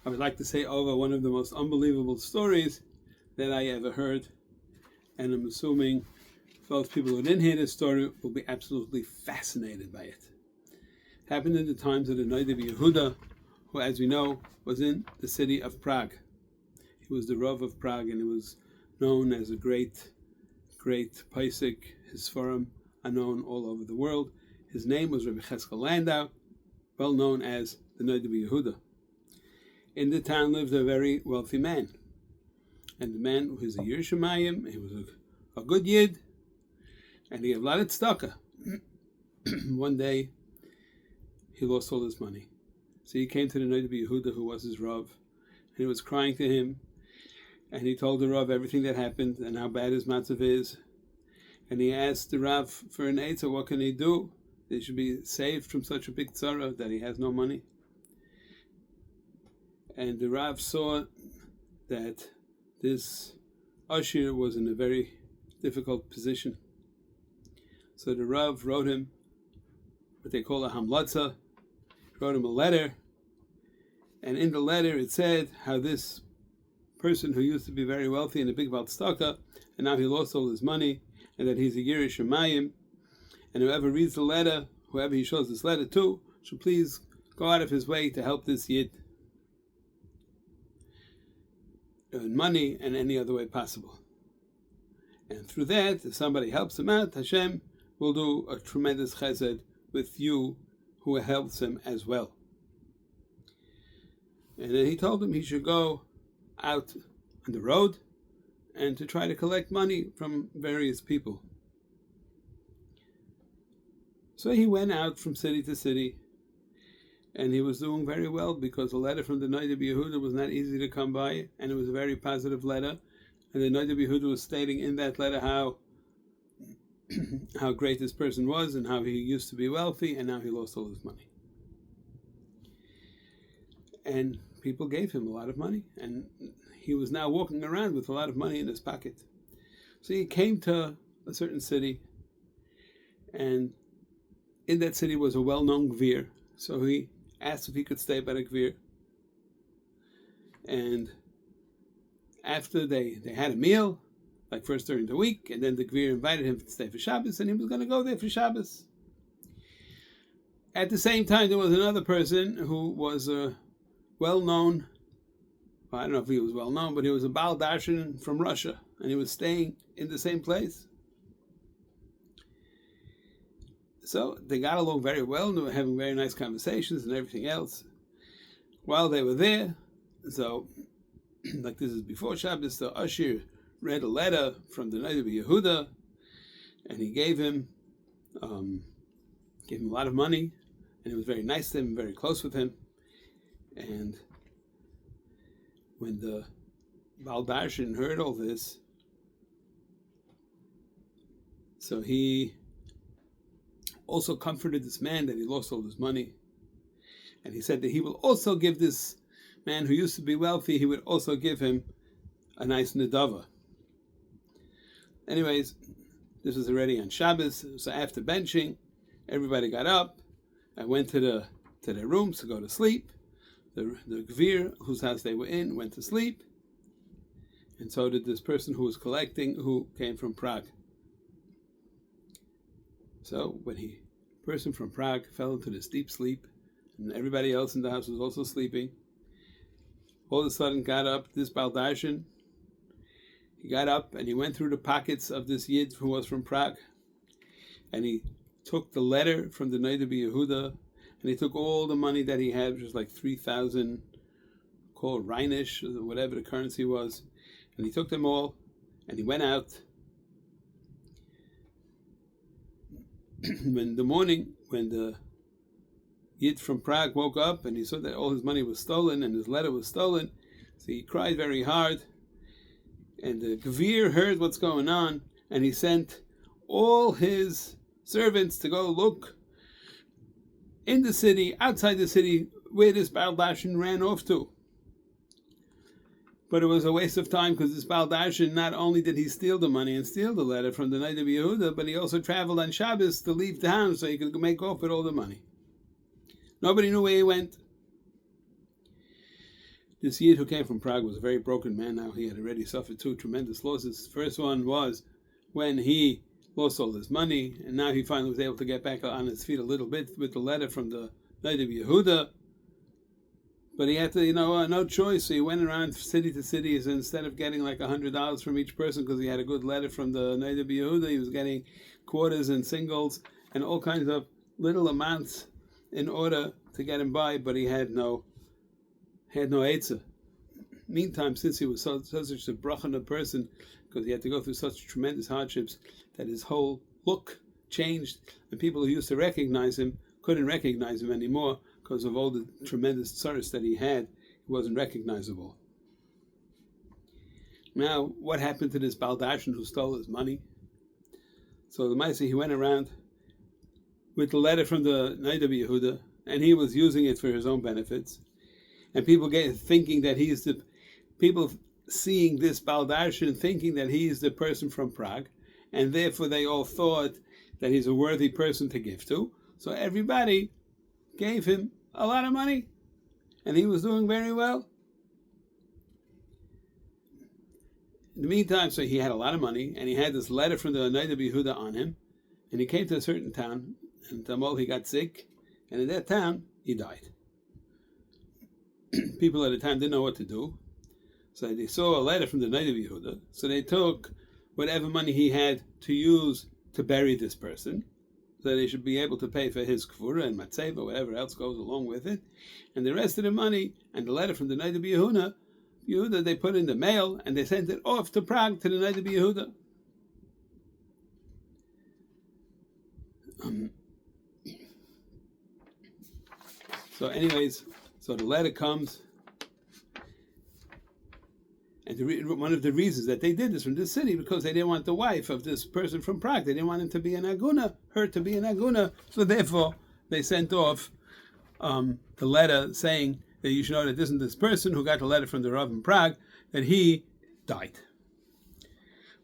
I would like to say over one of the most unbelievable stories that I ever heard, and I'm assuming those people who didn't hear this story will be absolutely fascinated by it. It happened in the times of the Nodda Biyehuda, who, as we know, was in the city of Prague. He was the Rav of Prague, and he was known as a great Paisik. His Sfarim are known all over the world. His name was Rabbi Cheskel Landau, well known as the Nodda Biyehuda. In the town lived a very wealthy man, and the man was a Yerushalayim. He was a good Yid, and he had a lot of tzedakah. One day, he lost all his money. So he came to the Nodda Biyehuda, who was his Rav, and he was crying to him, and he told the Rav everything that happened and how bad his matzav is. And he asked the Rav for an eitzah, what can he do? He should be saved from such a big tzara that he has no money. And the Rav saw that this Ashir was in a very difficult position. So the Rav wrote him what they call a hamlatza, wrote him a letter, and in the letter it said how this person who used to be very wealthy and a big tzedakah, and now he lost all his money, and that he's a Yerushalayim, and whoever reads the letter, whoever he shows this letter to, should please go out of his way to help this Yid earn money and any other way possible. And through that, if somebody helps him out, Hashem will do a tremendous chesed with you who helps him as well. And then he told him he should go out on the road and to try to collect money from various people. So he went out from city to city, and he was doing very well because a letter from the Nodda Biyehuda was not easy to come by, and it was a very positive letter. And the Nodda Biyehuda was stating in that letter how great this person was and how he used to be wealthy and now he lost all his money. And people gave him a lot of money, and he was now walking around with a lot of money in his pocket. So he came to a certain city, and in that city was a well-known gvir. So he asked if he could stay by the gvir. And after they had a meal, like first during the week, and then the gvir invited him to stay for Shabbos, and he was going to go there for Shabbos. At the same time, there was another person who was a well-known, I don't know if he was well-known, but he was a Baal Darshan from Russia, and he was staying in the same place. So they got along very well, and they were having very nice conversations and everything else. While they were there, so, like this is before Shabbos, the Ashir read a letter from the Nodda Biyehuda, and he gave him a lot of money, and he was very nice to him, very close with him. And when the Baal Darshan heard all this, so he also comforted this man that he lost all his money, and he said that he will also give this man who used to be wealthy, he would also give him a nice nedava. Anyways, this was already on Shabbos, so after benching, everybody got up and went to their rooms to go to sleep. The gvir, whose house they were in, went to sleep, and so did this person who was collecting, who came from Prague. So when the person from Prague fell into this deep sleep, and everybody else in the house was also sleeping, all of a sudden got up this Baal Darshan. He got up and he went through the pockets of this Yid who was from Prague, and he took the letter from the Nodda Biyehuda, and he took all the money that he had, which was like 3,000, called Rheinish, or whatever the currency was, and he took them all, and he went out. When the Yid from Prague woke up and he saw that all his money was stolen and his letter was stolen, so he cried very hard. And the gvir heard what's going on, and he sent all his servants to go look in the city, outside the city, where this Baal Darshan ran off to. But it was a waste of time, because this Baal Darshan, not only did he steal the money and steal the letter from the Nodda Biyehuda, but he also traveled on Shabbos to leave town so he could make off with all the money. Nobody knew where he went. This Yid who came from Prague was a very broken man now. He had already suffered two tremendous losses. The first one was when he lost all his money, and now he finally was able to get back on his feet a little bit with the letter from the Nodda Yehuda. But he had to, no choice. So he went around city to city. So instead of getting like $100 from each person because he had a good letter from the Nodda Yehuda, he was getting quarters and singles and all kinds of little amounts in order to get him by. But he had no eitzah. Meantime, since he was such a brachana person, because he had to go through such tremendous hardships, that his whole look changed, and people who used to recognize him couldn't recognize him anymore because of all the tremendous tsaros that he had. He wasn't recognizable. Now, what happened to this Baldashin who stole his money? So the Maisa, he went around with the letter from the Nodda Yehuda, and he was using it for his own benefits. And people thinking that people seeing this Baldashin, thinking that he is the person from Prague, and therefore they all thought that he's a worthy person to give to. So everybody gave him a lot of money, and he was doing very well. In the meantime, so he had a lot of money, and he had this letter from the Nodda Yehuda on him, and he came to a certain town, and Tamol, he got sick, and in that town, he died. People at the time didn't know what to do, so they saw a letter from the Nodda Yehuda, so they took whatever money he had to use to bury this person, so they should be able to pay for his kfura and matzeva, whatever else goes along with it, and the rest of the money and the letter from the Nodda Yehuda, they put in the mail and they sent it off to Prague to the Nodda Yehuda. So anyways, so the letter comes, and one of the reasons that they did this from this city, because they didn't want the wife of this person from Prague, they didn't want him to be in Aguna, her to be in Aguna, so therefore they sent off the letter saying that you should know that this person who got the letter from the Rav in Prague, that he died.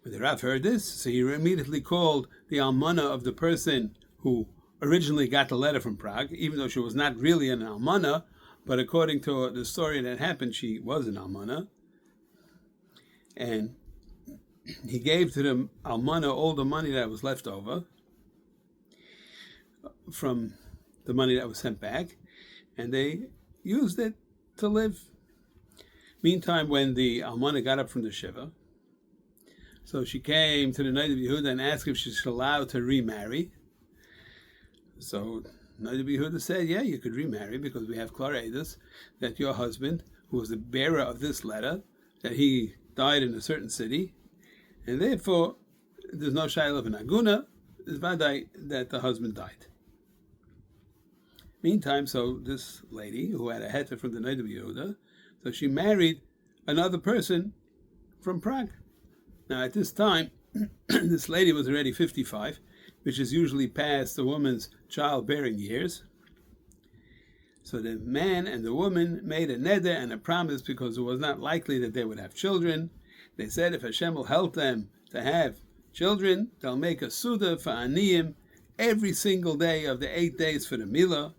When the Rav heard this, so he immediately called the almana of the person who originally got the letter from Prague, even though she was not really an almana, but according to the story that happened, she was an almana. And he gave to the almana all the money that was left over from the money that was sent back, and they used it to live. Meantime, when the almana got up from the shiva, so she came to the Nodda Yehuda and asked if she's allowed to remarry. So Nodda Yehuda said, yeah, you could remarry, because we have klar edus that your husband, who was the bearer of this letter, that he died in a certain city, and therefore there's no shayla of an aguna, it's vaday that the husband died. Meantime, so this lady who had a heter from the Nodda Yehuda, so she married another person from Prague. Now at this time, this lady was already 55, which is usually past the woman's childbearing years. So the man and the woman made a neder and a promise, because it was not likely that they would have children. They said if Hashem will help them to have children, they'll make a suda for aniyim every single day of the 8 days for the milah,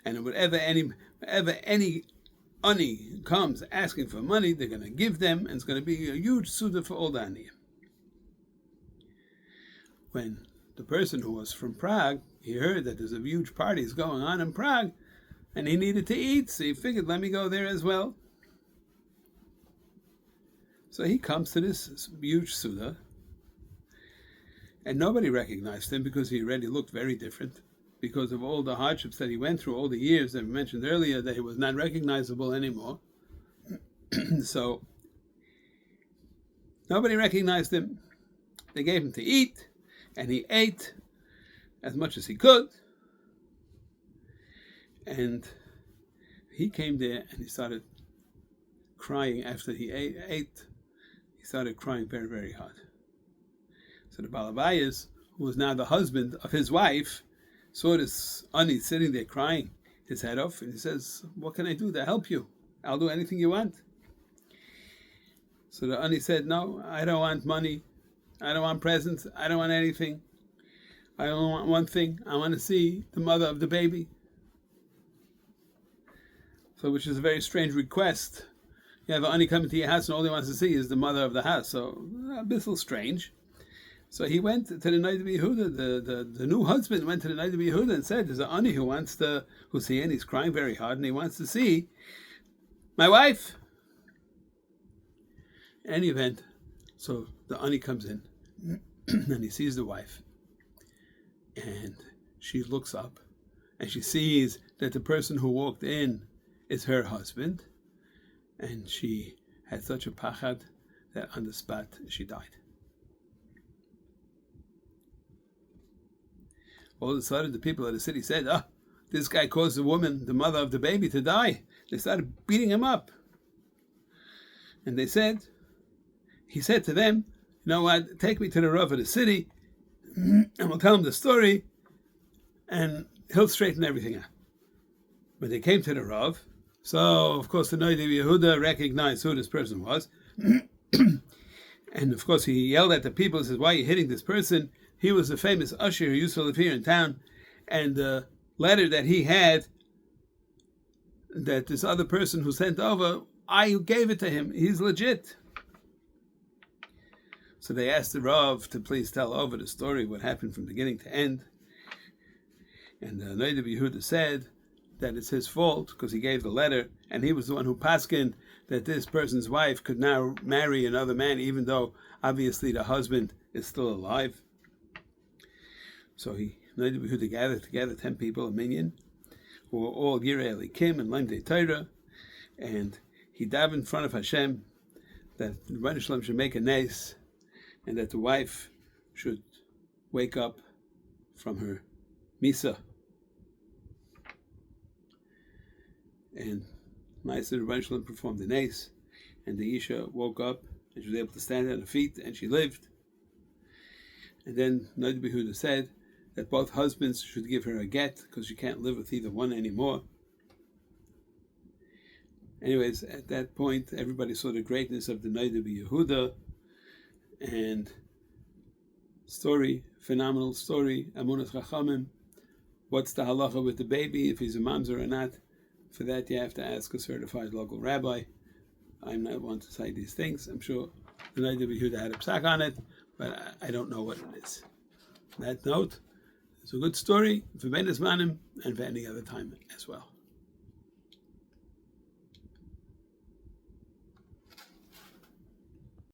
and whatever any ani comes asking for money, they're going to give them, and it's going to be a huge suda for all the aniyim. When the person who was from Prague, he heard that there's a huge parties going on in Prague, and he needed to eat, so he figured, let me go there as well. So he comes to this huge suda, and nobody recognized him, because he already looked very different, because of all the hardships that he went through, all the years that we mentioned earlier, that he was not recognizable anymore. So nobody recognized him. They gave him to eat, and he ate as much as he could. And he came there and he started crying after he ate. He started crying very, very hard. So the Balabayas, who was now the husband of his wife, saw this ani sitting there crying his head off, and he says, what can I do to help you? I'll do anything you want. So the ani said, no, I don't want money. I don't want presents. I don't want anything. I only want one thing. I want to see the mother of the baby. So, which is a very strange request, You have an ani coming to your house and all he wants to see is the mother of the house. So a bit strange. So he went to the Nodda Yehuda. The new husband went to the Nodda Yehuda and said, "There's an ani who's here and he's crying very hard and he wants to see my wife." In any event, so the ani comes in and he sees the wife, and she looks up and she sees that the person who walked in is her husband, and she had such a pachad that on the spot she died. All of a sudden the people of the city said, this guy caused the woman, the mother of the baby, to die. They started beating him up. And he said to them, "You know what, take me to the Rav of the city and we'll tell him the story and he'll straighten everything out." When they came to the Rav, so of course the Nodda Yehuda recognized who this person was. And of course he yelled at the people and says, "Why are you hitting this person? He was a famous usher who used to live here in town, and the letter that he had, that this other person who sent over, I gave it to him. He's legit." So they asked the Rav to please tell over the story, what happened from beginning to end. And the Nodda Yehuda said that it's his fault because he gave the letter, and he was the one who paskined that this person's wife could now marry another man, even though obviously the husband is still alive. So Nodda Yehuda gathered together 10 people, a minyan, who were all Yirei Elikim and Lemdei Torah, and he davened in front of Hashem that the Rebbeinu Shalom should make a nes, and that the wife should wake up from her misa. And Ma'aser the Rebbeinu Shalom performed the nes, and the Isha woke up and she was able to stand on her feet and she lived. And then Nodda Yehuda said that both husbands should give her a get because she can't live with either one anymore. Anyways, at that point, everybody saw the greatness of the Nodda Yehuda, and story, phenomenal story, Amunas Chachamim. What's the halacha with the baby, if he's a mamzer or not? For that, you have to ask a certified local rabbi. I'm not one to say these things. I'm sure the Nodda Yehuda had a psak on it, but I don't know what it is. On that note, it's a good story for Ben Zmanim and for any other time as well.